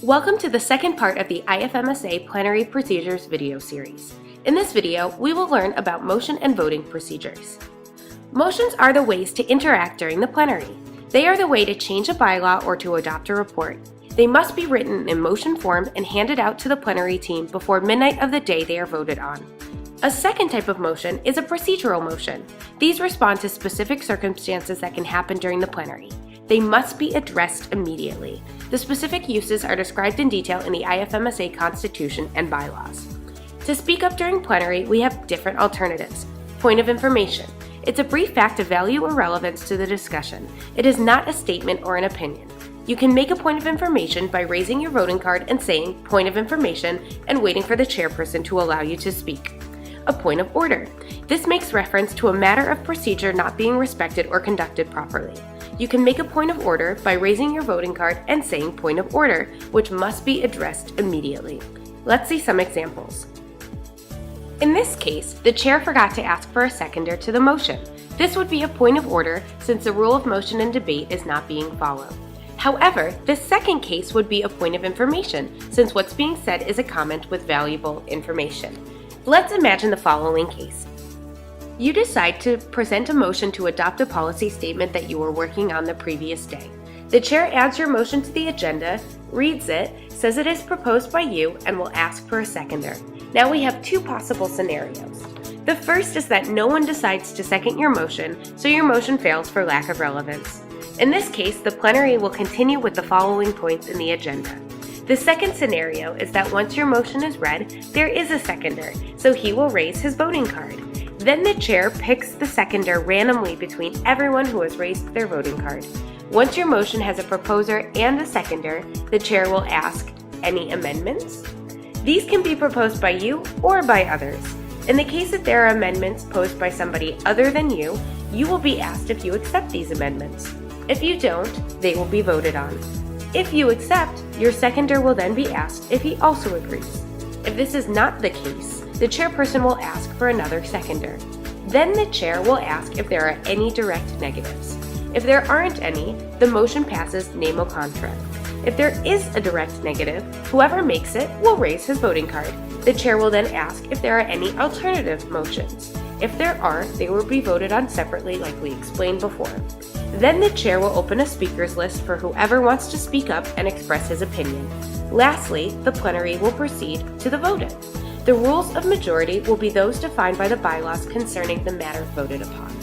Welcome to the second part of the IFMSA Plenary Procedures video series. In this video, we will learn about motion and voting procedures. Motions are the ways to interact during the plenary. They are the way to change a bylaw or to adopt a report. They must be written in motion form and handed out to the plenary team before midnight of the day they are voted on. A second type of motion is a procedural motion. These respond to specific circumstances that can happen during the plenary. They must be addressed immediately. The specific uses are described in detail in the IFMSA Constitution and bylaws. To speak up during plenary, we have different alternatives. Point of information. It's a brief fact of value or relevance to the discussion. It is not a statement or an opinion. You can make a point of information by raising your voting card and saying "point of information" and waiting for the chairperson to allow you to speak. A point of order. This makes reference to a matter of procedure not being respected or conducted properly. You can make a point of order by raising your voting card and saying "point of order," which must be addressed immediately. Let's see some examples. In this case, the chair forgot to ask for a seconder to the motion. This would be a point of order since the rule of motion and debate is not being followed. However, the second case would be a point of information since what's being said is a comment with valuable information. Let's imagine the following case. You decide to present a motion to adopt a policy statement that you were working on the previous day. The chair adds your motion to the agenda, reads it, says it is proposed by you, and will ask for a seconder. Now we have two possible scenarios. The first is that no one decides to second your motion, so your motion fails for lack of relevance. In this case, the plenary will continue with the following points in the agenda. The second scenario is that once your motion is read, there is a seconder, so he will raise his voting card. Then the chair picks the seconder randomly between everyone who has raised their voting card. Once your motion has a proposer and a seconder, the chair will ask, "Any amendments?" These can be proposed by you or by others. In the case that there are amendments posed by somebody other than you, you will be asked if you accept these amendments. If you don't, they will be voted on. If you accept, your seconder will then be asked if he also agrees. If this is not the case, the chairperson will ask for another seconder. Then the chair will ask if there are any direct negatives. If there aren't any, the motion passes nemo contra. If there is a direct negative, whoever makes it will raise his voting card. The chair will then ask if there are any alternative motions. If there are, they will be voted on separately like we explained before. Then the chair will open a speakers list for whoever wants to speak up and express his opinion. Lastly, the plenary will proceed to the voting. The rules of majority will be those defined by the bylaws concerning the matter voted upon.